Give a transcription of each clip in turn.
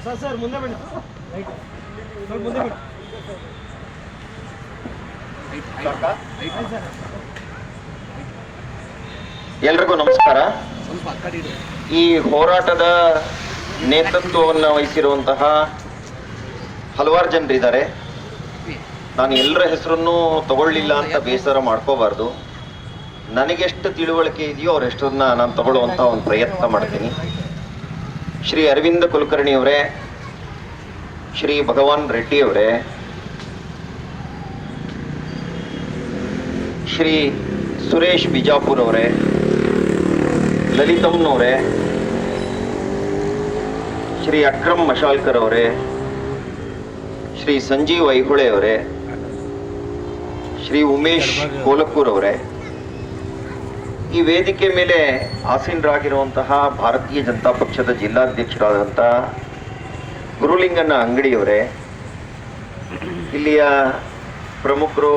Sir ಮುಂದೆ ಬನ್ನಿ, ಮುಂದೆ ಬನ್ನಿ. ಎಲ್ರಿಗೂ ನಮಸ್ಕಾರ. ಈ ಹೋರಾಟದ ನೇತೃತ್ವವನ್ನು ವಹಿಸಿರುವಂತಹ ಹಲವಾರು ಜನರಿದ್ದಾರೆ. ನಾನು ಎಲ್ಲರ ಹೆಸರನ್ನು ತಗೊಳ್ಳಿಲ್ಲ ಅಂತ ಬೇಸರ ಮಾಡ್ಕೋಬಾರ್ದು. ನನಗೆಷ್ಟು ತಿಳುವಳಿಕೆ ಇದೆಯೋ ಅವರೆಷ್ಟನ್ನ ನಾನು ತಗೊಳ್ಳುವಂಥ ಒಂದು ಪ್ರಯತ್ನ ಮಾಡ್ತೀನಿ. ಶ್ರೀ ಅರವಿಂದ ಕುಲಕರ್ಣಿ ಅವರೇ, ಶ್ರೀ ಭಗವಾನ್ ರೆಡ್ಡಿ ಅವರೇ, ಶ್ರೀ ಸುರೇಶ್ ಬಿಜಾಪುರ್ ಅವರೇ, ಲಲಿತಮ್ನವರೇ, ಶ್ರೀ ಅಕ್ರಮ್ ಮಶಾಲ್ಕರ್ ಅವರೇ, ಶ್ರೀ ಸಂಜೀವ್ ಐಹೊಳೆ ಅವರೇ, ಶ್ರೀ ಉಮೇಶ್ ಕೋಲಕ್ಕೂರ್ ಅವರೇ, ಈ ವೇದಿಕೆ ಮೇಲೆ ಆಸೀನರಾಗಿರುವಂತಹ ಭಾರತೀಯ ಜನತಾ ಪಕ್ಷದ ಜಿಲ್ಲಾಧ್ಯಕ್ಷರಾದಂಥ ಗುರುಲಿಂಗನ ಅಂಗಡಿಯವರೇ, ಇಲ್ಲಿಯ ಪ್ರಮುಖರು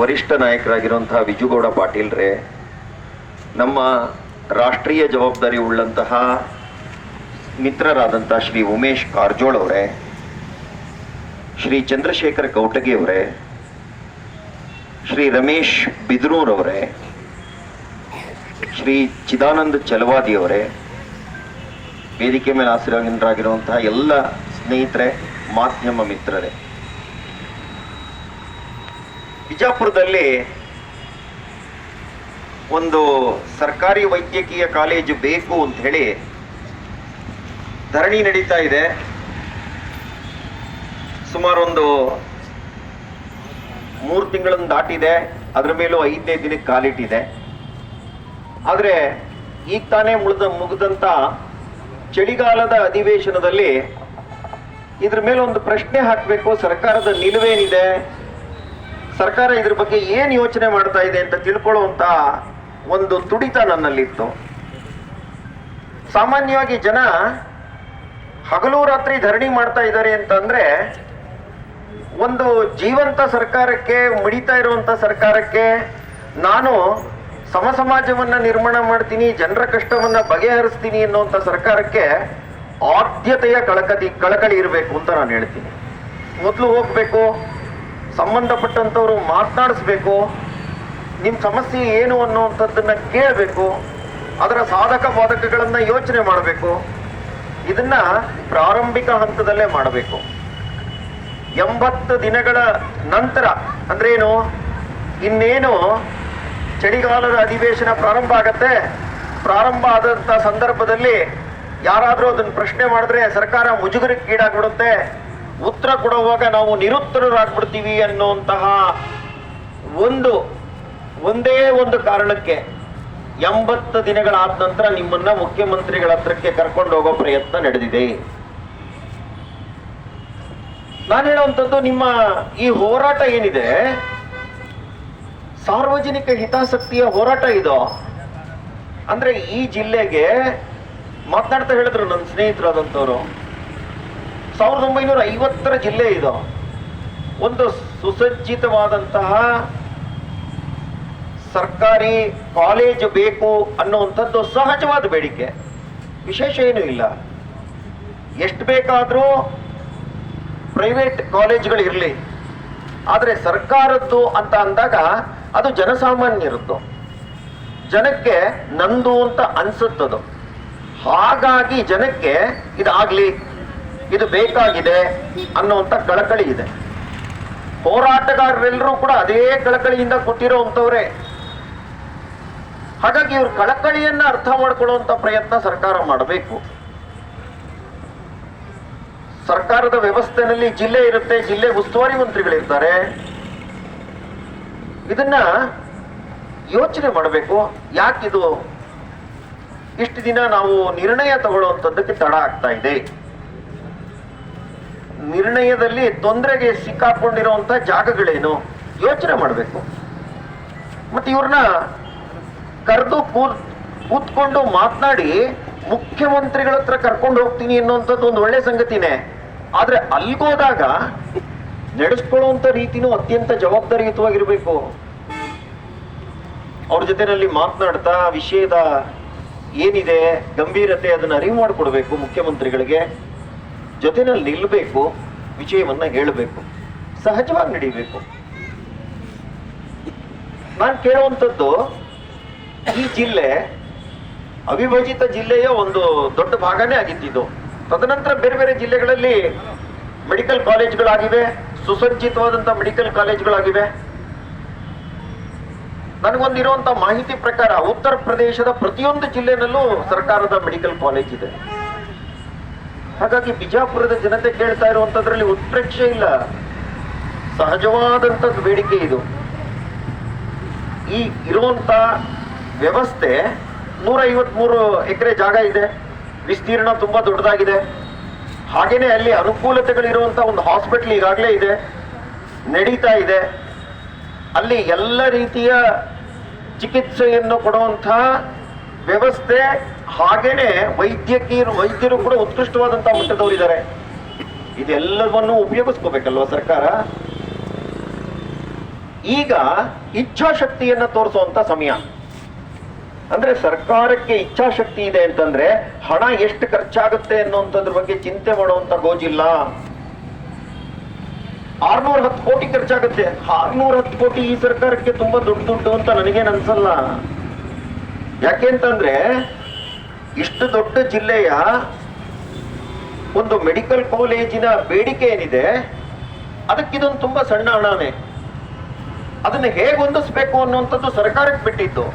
ವರಿಷ್ಠ ನಾಯಕರಾಗಿರುವಂತಹ ವಿಜುಗೌಡ ಪಾಟೀಲ್ರೇ, ನಮ್ಮ ರಾಷ್ಟ್ರೀಯ ಜವಾಬ್ದಾರಿ ಉಳ್ಳಂತಹ ಮಿತ್ರರಾದಂಥ ಶ್ರೀ ಉಮೇಶ್ ಕಾರಜೋಳ್ ಅವರೇ, ಶ್ರೀ ಚಂದ್ರಶೇಖರ್ ಕೌಟಗಿ ಅವರೇ, ಶ್ರೀ ರಮೇಶ್ ಬಿದ್ರೂರ್ ಅವರೇ, ಶ್ರೀ ಚಿದಾನಂದ ಚಲವಾದಿ ಅವರೇ, ವೇದಿಕೆ ಮೇಲೆ ಆಸೀನರಾಗಿರುವಂತಹ ಎಲ್ಲ ಸ್ನೇಹಿತರೆ, ಮಾಧ್ಯಮ ಮಿತ್ರರೇ, ಬಿಜಾಪುರದಲ್ಲಿ ಒಂದು ಸರ್ಕಾರಿ ವೈದ್ಯಕೀಯ ಕಾಲೇಜು ಬೇಕು ಅಂತ ಹೇಳಿ ಧರಣಿ ನಡೀತಾ ಇದೆ. ಸುಮಾರು ಒಂದು 3 ತಿಂಗಳನ್ನು ದಾಟಿದೆ. ಅದರ ಮೇಲೂ 5ನೇ ದಿನಕ್ಕೆ ಕಾಲಿಟ್ಟಿದೆ. ಆದರೆ ಈಗ ತಾನೇ ಮುಗಿದಂತ ಚಳಿಗಾಲದ ಅಧಿವೇಶನದಲ್ಲಿ ಇದ್ರ ಮೇಲೆ ಒಂದು ಪ್ರಶ್ನೆ ಹಾಕಬೇಕು. ಸರ್ಕಾರದ ನಿಲುವೇನಿದೆ, ಸರ್ಕಾರ ಇದ್ರ ಬಗ್ಗೆ ಏನು ಯೋಚನೆ ಮಾಡ್ತಾ ಇದೆ ಅಂತ ತಿಳ್ಕೊಳ್ಳುವಂತ ಒಂದು ತುಡಿತ ನನ್ನಲ್ಲಿತ್ತು. ಸಾಮಾನ್ಯವಾಗಿ ಜನ ಹಗಲು ರಾತ್ರಿ ಧರಣಿ ಮಾಡ್ತಾ ಇದ್ದಾರೆ ಅಂತಂದ್ರೆ ಒಂದು ಜೀವಂತ ಸರ್ಕಾರಕ್ಕೆ, ಮಿಡಿತಾ ಇರುವಂತ ಸರ್ಕಾರಕ್ಕೆ, ನಾನು ಸಮಾಜವನ್ನ ನಿರ್ಮಾಣ ಮಾಡ್ತೀನಿ, ಜನರ ಕಷ್ಟವನ್ನ ಬಗೆಹರಿಸ್ತೀನಿ ಅನ್ನುವಂಥ ಸರ್ಕಾರಕ್ಕೆ ಆದ್ಯತೆಯ ಕಳಕಳಿ ಇರಬೇಕು ಅಂತ ನಾನು ಹೇಳ್ತೀನಿ. ಮೊದಲು ಹೋಗ್ಬೇಕು, ಸಂಬಂಧಪಟ್ಟಂಥವ್ರು ಮಾತನಾಡಿಸ್ಬೇಕು, ನಿಮ್ಮ ಸಮಸ್ಯೆ ಏನು ಅನ್ನುವಂಥದ್ದನ್ನ ಕೇಳಬೇಕು, ಅದರ ಸಾಧಕ ಬಾಧಕಗಳನ್ನ ಯೋಚನೆ ಮಾಡಬೇಕು. ಇದನ್ನ ಪ್ರಾರಂಭಿಕ ಹಂತದಲ್ಲೇ ಮಾಡಬೇಕು. 80 ದಿನಗಳ ನಂತರ ಅಂದ್ರೆ ಏನು, ಇನ್ನೇನು ಚಳಿಗಾಲದ ಅಧಿವೇಶನ ಪ್ರಾರಂಭ ಆಗತ್ತೆ. ಪ್ರಾರಂಭ ಆದಂಥ ಸಂದರ್ಭದಲ್ಲಿ ಯಾರಾದರೂ ಅದನ್ನು ಪ್ರಶ್ನೆ ಮಾಡಿದ್ರೆ ಸರ್ಕಾರ ಮುಜುಗರಕ್ಕೀಡಾಗ್ಬಿಡುತ್ತೆ, ಉತ್ತರ ಕೊಡುವಾಗ ನಾವು ನಿರುತ್ತರರಾಗ್ಬಿಡ್ತೀವಿ ಅನ್ನುವಂತಹ ಒಂದೇ ಒಂದು ಕಾರಣಕ್ಕೆ 80 ದಿನಗಳಾದ ನಂತರ ನಿಮ್ಮನ್ನ ಮುಖ್ಯಮಂತ್ರಿಗಳ ಹತ್ರಕ್ಕೆ ಕರ್ಕೊಂಡು ಹೋಗೋ ಪ್ರಯತ್ನ ನಡೆದಿದೆ. ನಾನು ಹೇಳುವಂಥದ್ದು, ನಿಮ್ಮ ಈ ಹೋರಾಟ ಏನಿದೆ ಸಾರ್ವಜನಿಕ ಹಿತಾಸಕ್ತಿಯ ಹೋರಾಟ ಇದು. ಅಂದ್ರೆ ಈ ಜಿಲ್ಲೆಗೆ ಮಾತನಾಡ್ತಾ ಹೇಳಿದ್ರು ನನ್ನ ಸ್ನೇಹಿತರಾದಂಥವ್ರು, 1950ರ ಜಿಲ್ಲೆ ಇದು. ಒಂದು ಸುಸಜ್ಜಿತವಾದಂತಹ ಸರ್ಕಾರಿ ಕಾಲೇಜು ಬೇಕು ಅನ್ನುವಂಥದ್ದು ಸಹಜವಾದ ಬೇಡಿಕೆ, ವಿಶೇಷ ಏನೂ ಇಲ್ಲ. ಎಷ್ಟು ಬೇಕಾದರೂ ಪ್ರೈವೇಟ್ ಕಾಲೇಜುಗಳು ಇರಲಿ, ಆದರೆ ಸರ್ಕಾರದ್ದು ಅಂತ ಅಂದಾಗ ಅದು ಜನಸಾಮಾನ್ಯರದ್ದು, ಜನಕ್ಕೆ ನಂದು ಅಂತ ಅನ್ಸುತ್ತದು. ಹಾಗಾಗಿ ಜನಕ್ಕೆ ಇದಾಗ್ಲಿ, ಇದು ಬೇಕಾಗಿದೆ ಅನ್ನುವಂಥ ಕಳಕಳಿ ಇದೆ. ಹೋರಾಟಗಾರರೆಲ್ಲರೂ ಕೂಡ ಅದೇ ಕಳಕಳಿಯಿಂದ ಕೊಟ್ಟಿರೋಂಥವ್ರೆ. ಹಾಗಾಗಿ ಇವ್ರ ಕಳಕಳಿಯನ್ನ ಅರ್ಥ ಮಾಡ್ಕೊಳ್ಳುವಂತ ಪ್ರಯತ್ನ ಸರ್ಕಾರ ಮಾಡಬೇಕು. ಸರ್ಕಾರದ ವ್ಯವಸ್ಥೆಯಲ್ಲಿ ಜಿಲ್ಲೆ ಇರುತ್ತೆ, ಜಿಲ್ಲೆ ಉಸ್ತುವಾರಿ ಮಂತ್ರಿಗಳಿರ್ತಾರೆ. ಇದನ್ನ ಯೋಚನೆ ಮಾಡಬೇಕು. ಯಾಕಿದು ಇಷ್ಟು ದಿನ ನಾವು ನಿರ್ಣಯ ತಗೊಳ್ಳುವಂಥದ್ದಕ್ಕೆ ತಡ ಆಗ್ತಾ ಇದೆ? ನಿರ್ಣಯದಲ್ಲಿ ತೊಂದರೆಗೆ ಸಿಕ್ಕಾಕೊಂಡಿರುವಂತ ಜಾಗಗಳೇನು ಯೋಚನೆ ಮಾಡಬೇಕು. ಮತ್ತೆ ಇವ್ರನ್ನ ಕರೆದು ಕೂತ್ಕೊಂಡು ಮಾತನಾಡಿ ಮುಖ್ಯಮಂತ್ರಿಗಳ ಹತ್ರ ಕರ್ಕೊಂಡು ಹೋಗ್ತೀನಿ ಅನ್ನುವಂಥದ್ದು ಒಂದು ಒಳ್ಳೆ ಸಂಗತಿನೇ. ಆದ್ರೆ ಅಲ್ಗೋದಾಗ ನಡೆಸ್ಕೊಳ್ಳುವಂತ ರೀತಿನೂ ಅತ್ಯಂತ ಜವಾಬ್ದಾರಿಯುತವಾಗಿರ್ಬೇಕು. ಅವ್ರ ಜೊತೆನಲ್ಲಿ ಮಾತನಾಡ್ತಾ ವಿಷಯದ ಏನಿದೆ ಗಂಭೀರತೆ ಅದನ್ನ ಅರಿವು ಮಾಡಿಕೊಡ್ಬೇಕು ಮುಖ್ಯಮಂತ್ರಿಗಳಿಗೆ. ಜೊತೆನಲ್ಲಿ ನಿಲ್ಲಬೇಕು, ವಿಷಯವನ್ನ ಹೇಳಬೇಕು, ಸಹಜವಾಗಿ ನಡೀಬೇಕು. ನಾನು ಕೇಳುವಂಥದ್ದು, ಈ ಜಿಲ್ಲೆ ಅವಿಭಜಿತ ಜಿಲ್ಲೆಯ ಒಂದು ದೊಡ್ಡ ಭಾಗನೇ ಆಗಿದ್ದು. ತದನಂತರ ಬೇರೆ ಬೇರೆ ಜಿಲ್ಲೆಗಳಲ್ಲಿ ಮೆಡಿಕಲ್ ಕಾಲೇಜ್ಗಳಾಗಿವೆ, ಸುಸಜ್ಜಿತವಾದಂತಹ ಮೆಡಿಕಲ್ ಕಾಲೇಜ್ಗಳಾಗಿವೆ. ನನಗೊಂದಿರುವಂತಹ ಮಾಹಿತಿ ಪ್ರಕಾರ ಉತ್ತರ ಪ್ರದೇಶದ ಪ್ರತಿಯೊಂದು ಜಿಲ್ಲೆನಲ್ಲೂ ಸರ್ಕಾರದ ಮೆಡಿಕಲ್ ಕಾಲೇಜ್ ಇದೆ. ಹಾಗಾಗಿ ಬಿಜಾಪುರದ ಜನತೆ ಕೇಳ್ತಾ ಇರುವಂತದ್ರಲ್ಲಿ ಉತ್ಪ್ರೇಕ್ಷೆ ಇಲ್ಲ, ಸಹಜವಾದಂಥದ್ದು ಬೇಡಿಕೆ ಇದು. ಈ ಇರುವಂತ ವ್ಯವಸ್ಥೆ 153 ಎಕರೆ ಜಾಗ ಇದೆ, ವಿಸ್ತೀರ್ಣ ತುಂಬಾ ದೊಡ್ಡದಾಗಿದೆ. ಹಾಗೇನೆ ಅಲ್ಲಿ ಅನುಕೂಲತೆಗಳಿರುವಂತಹ ಒಂದು ಹಾಸ್ಪಿಟಲ್ ಈಗಾಗಲೇ ಇದೆ, ನಡೀತಾ ಇದೆ. ಅಲ್ಲಿ ಎಲ್ಲ ರೀತಿಯ ಚಿಕಿತ್ಸೆಯನ್ನು ಕೊಡುವಂತಹ ವ್ಯವಸ್ಥೆ, ಹಾಗೇನೆ ವೈದ್ಯರು ಕೂಡ ಉತ್ಕೃಷ್ಟವಾದಂತಹ ಮಟ್ಟದವರಿದ್ದಾರೆ. ಇದೆಲ್ಲವನ್ನು ಉಪಯೋಗಿಸ್ಕೋಬೇಕಲ್ವ ಸರ್ಕಾರ. ಈಗ ಇಚ್ಛಾಶಕ್ತಿಯನ್ನ ತೋರಿಸುವಂತ ಸಮಯ. ಅಂದ್ರೆ ಸರ್ಕಾರಕ್ಕೆ ಇಚ್ಛಾಶಕ್ತಿ ಇದೆ ಅಂತಂದ್ರೆ ಹಣ ಎಷ್ಟು ಖರ್ಚಾಗುತ್ತೆ ಅನ್ನುವಂಥದ್ರ ಬಗ್ಗೆ ಚಿಂತೆ ಮಾಡುವಂತ ಗೋಜಿಲ್ಲ. 610 ಕೋಟಿ ಖರ್ಚಾಗುತ್ತೆ. 610 ಕೋಟಿ ಈ ಸರ್ಕಾರಕ್ಕೆ ತುಂಬಾ ದೊಡ್ಡ ದುಡ್ಡು ಅಂತ ನನಗೇನು ಅನ್ಸಲ್ಲ. ಯಾಕೆಂತಂದ್ರೆ ಇಷ್ಟು ದೊಡ್ಡ ಜಿಲ್ಲೆಯ ಒಂದು ಮೆಡಿಕಲ್ ಕಾಲೇಜಿನ ಬೇಡಿಕೆ ಏನಿದೆ, ಅದಕ್ಕಿದೊಂದು ತುಂಬಾ ಸಣ್ಣ ಹಣನೇ. ಅದನ್ನ ಹೇಗೆ ಹೊಂದಿಸ್ಬೇಕು ಅನ್ನುವಂಥದ್ದು ಸರ್ಕಾರಕ್ಕೆ ಬಿಟ್ಟಿದ್ದು.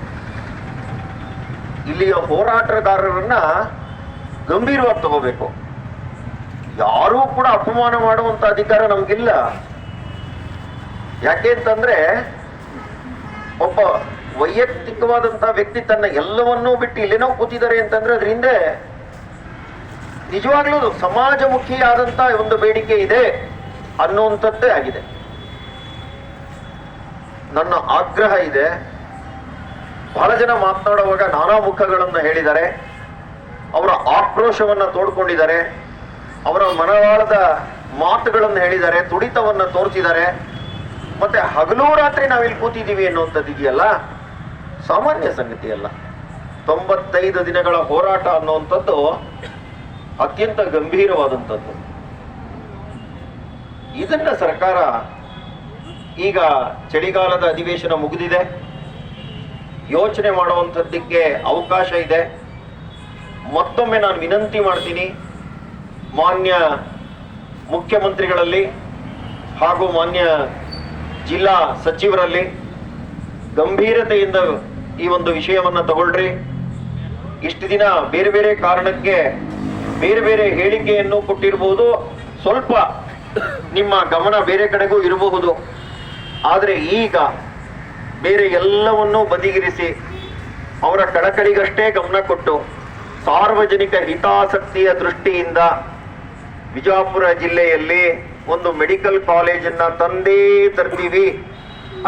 ಇಲ್ಲಿಯ ಹೋರಾಟಗಾರರನ್ನ ಗಂಭೀರವಾಗಿ ತಗೋಬೇಕು. ಯಾರೂ ಕೂಡ ಅಪಮಾನ ಮಾಡುವಂತ ಅಧಿಕಾರ ನಮ್ಗಿಲ್ಲ. ಯಾಕೆ ಅಂತಂದ್ರೆ ಒಬ್ಬ ವೈಯಕ್ತಿಕವಾದಂತಹ ವ್ಯಕ್ತಿ ತನ್ನ ಎಲ್ಲವನ್ನೂ ಬಿಟ್ಟು ಇಲ್ಲೇನೋ ಕೂತಿದ್ದಾರೆ ಅಂತಂದ್ರೆ ಅದ್ರ ಹಿಂದೆ ನಿಜವಾಗ್ಲೂ ಸಮಾಜಮುಖಿಯಾದಂತ ಒಂದು ಬೇಡಿಕೆ ಇದೆ ಅನ್ನುವಂಥದ್ದೇ ಆಗಿದೆ. ನನ್ನ ಆಗ್ರಹ ಇದೆ. ಬಹಳ ಜನ ಮಾತನಾಡುವಾಗ ನಾನಾ ಮುಖಗಳನ್ನು ಹೇಳಿದ್ದಾರೆ, ಅವರ ಆಕ್ರೋಶವನ್ನ ತೋಡ್ಕೊಂಡಿದ್ದಾರೆ, ಅವರ ಮನವಾಳದ ಮಾತುಗಳನ್ನು ಹೇಳಿದ್ದಾರೆ, ತುಡಿತವನ್ನ ತೋರಿಸಿದ್ದಾರೆ. ಮತ್ತೆ ಹಗಲು ರಾತ್ರಿ ನಾವಿಲ್ಲಿ ಕೂತಿದ್ದೀವಿ ಅನ್ನುವಂಥದ್ದು ಇದೆಯಲ್ಲ, ಸಾಮಾನ್ಯ ಸಂಗತಿ ಅಲ್ಲ. 95 ದಿನಗಳ ಹೋರಾಟ ಅನ್ನುವಂಥದ್ದು ಅತ್ಯಂತ ಗಂಭೀರವಾದಂಥದ್ದು. ಇದನ್ನ ಸರ್ಕಾರ ಈಗ ಚಳಿಗಾಲದ ಅಧಿವೇಶನ ಮುಗಿದಿದೆ, ಯೋಚನೆ ಮಾಡುವಂಥದ್ದಕ್ಕೆ ಅವಕಾಶ ಇದೆ. ಮತ್ತೊಮ್ಮೆ ನಾನು ವಿನಂತಿ ಮಾಡ್ತೀನಿ ಮಾನ್ಯ ಮುಖ್ಯಮಂತ್ರಿಗಳಲ್ಲಿ ಹಾಗೂ ಮಾನ್ಯ ಜಿಲ್ಲಾ ಸಚಿವರಲ್ಲಿ, ಗಂಭೀರತೆಯಿಂದ ಈ ಒಂದು ವಿಷಯವನ್ನ ತಗೊಳ್ರಿ. ಇಷ್ಟು ದಿನ ಬೇರೆ ಬೇರೆ ಕಾರಣಕ್ಕೆ ಬೇರೆ ಬೇರೆ ಹೇಳಿಕೆಯನ್ನು ಕೊಟ್ಟಿರಬಹುದು, ಸ್ವಲ್ಪ ನಿಮ್ಮ ಗಮನ ಬೇರೆ ಕಡೆಗೂ ಇರಬಹುದು. ಆದರೆ ಈಗ ಬೇರೆ ಎಲ್ಲವನ್ನೂ ಬದಿಗಿರಿಸಿ ಅವರ ಕಳಕಳಿಗಷ್ಟೇ ಗಮನ ಕೊಟ್ಟು ಸಾರ್ವಜನಿಕ ಹಿತಾಸಕ್ತಿಯ ದೃಷ್ಟಿಯಿಂದ ಬಿಜಾಪುರ ಜಿಲ್ಲೆಯಲ್ಲಿ ಒಂದು ಮೆಡಿಕಲ್ ಕಾಲೇಜನ್ನ ತಂದೇ ತರ್ತೀವಿ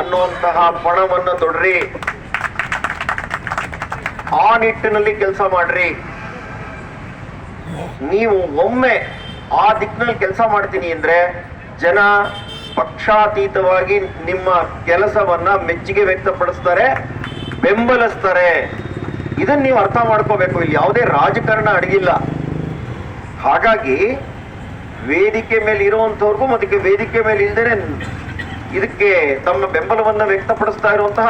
ಅನ್ನುವಂತಹ ಪಣವನ್ನು ತೊಡ್ರಿ. ಆ ನಿಟ್ಟಿನಲ್ಲಿ ಕೆಲಸ ಮಾಡ್ರಿ. ನೀವು ಒಮ್ಮೆ ಆ ದಿಕ್ಕಿನಲ್ಲಿ ಕೆಲಸ ಮಾಡ್ತೀನಿ ಅಂದ್ರೆ ಜನ ಪಕ್ಷಾತೀತವಾಗಿ ನಿಮ್ಮ ಕೆಲಸವನ್ನ ಮೆಚ್ಚುಗೆ ವ್ಯಕ್ತಪಡಿಸ್ತಾರೆ, ಬೆಂಬಲಿಸ್ತಾರೆ. ಇದನ್ನ ನೀವು ಅರ್ಥ ಮಾಡ್ಕೋಬೇಕು. ಇಲ್ಲಿ ಯಾವುದೇ ರಾಜಕಾರಣ ಅಡಗಿಲ್ಲ. ಹಾಗಾಗಿ ವೇದಿಕೆ ಮೇಲೆ ಇರುವಂತವ್ರಿಗೂ ಮತ್ತೆ ವೇದಿಕೆ ಮೇಲೆ ಇಲ್ದೇನೆ ಇದಕ್ಕೆ ತಮ್ಮ ಬೆಂಬಲವನ್ನ ವ್ಯಕ್ತಪಡಿಸ್ತಾ ಇರುವಂತಹ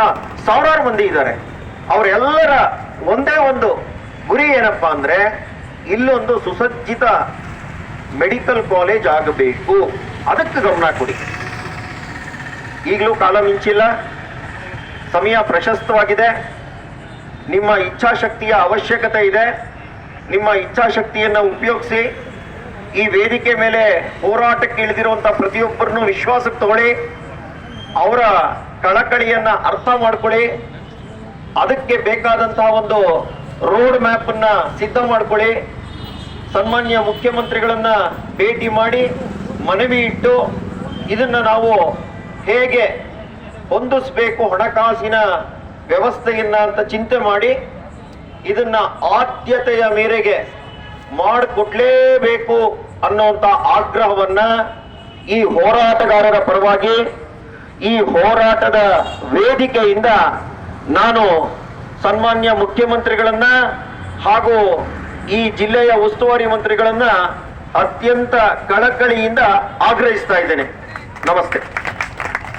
ಸಾವಿರಾರು ಮಂದಿ ಇದ್ದಾರೆ. ಅವರೆಲ್ಲರ ಒಂದೇ ಒಂದು ಗುರಿ ಏನಪ್ಪಾ ಅಂದ್ರೆ ಇಲ್ಲೊಂದು ಸುಸಜ್ಜಿತ ಮೆಡಿಕಲ್ ಕಾಲೇಜ್ ಆಗಬೇಕು. ಅದಕ್ಕೆ ಗಮನ ಕೊಡಿ. ಈಗಲೂ ಕಾಲ ಮಿಂಚಿಲ್ಲ, ಸಮಯ ಪ್ರಶಸ್ತವಾಗಿದೆ. ನಿಮ್ಮ ಇಚ್ಛಾಶಕ್ತಿಯ ಅವಶ್ಯಕತೆ ಇದೆ. ನಿಮ್ಮ ಇಚ್ಛಾಶಕ್ತಿಯನ್ನು ಉಪಯೋಗಿಸಿ ಈ ವೇದಿಕೆ ಮೇಲೆ ಹೋರಾಟಕ್ಕೆ ಇಳಿದಿರುವಂತಹ ಪ್ರತಿಯೊಬ್ಬರನ್ನು ವಿಶ್ವಾಸಕ್ಕೆ ತಗೊಳ್ಳಿ. ಅವರ ಕಳಕಳಿಯನ್ನ ಅರ್ಥ ಮಾಡ್ಕೊಳ್ಳಿ. ಅದಕ್ಕೆ ಬೇಕಾದಂತಹ ಒಂದು ರೋಡ್ ಮ್ಯಾಪ್ ಅನ್ನ ಸಿದ್ಧ ಮಾಡ್ಕೊಳ್ಳಿ. ಸನ್ಮಾನ್ಯ ಮುಖ್ಯಮಂತ್ರಿಗಳನ್ನ ಭೇಟಿ ಮಾಡಿ ಮನವಿ ಇಟ್ಟು ಇದನ್ನ ನಾವು ಹೇಗೆ ಹೊಂದಿಸ್ಬೇಕು ಹಣಕಾಸಿನ ವ್ಯವಸ್ಥೆಯನ್ನ ಅಂತ ಚಿಂತೆ ಮಾಡಿ ಇದನ್ನ ಆದ್ಯತೆಯ ಮೇರೆಗೆ ಮಾಡಿಕೊಡ್ಲೇಬೇಕು ಅನ್ನುವಂತ ಆಗ್ರಹವನ್ನ ಈ ಹೋರಾಟಗಾರರ ಪರವಾಗಿ ಈ ಹೋರಾಟದ ವೇದಿಕೆಯಿಂದ ನಾನು ಸನ್ಮಾನ್ಯ ಮುಖ್ಯಮಂತ್ರಿಗಳನ್ನ ಹಾಗೂ ಈ ಜಿಲ್ಲೆಯ ಉಸ್ತುವಾರಿ ಮಂತ್ರಿಗಳನ್ನ ಅತ್ಯಂತ ಕಳಕಳಿಯಿಂದ ಆಗ್ರಹಿಸ್ತಾ ಇದ್ದೇನೆ. ನಮಸ್ತೆ.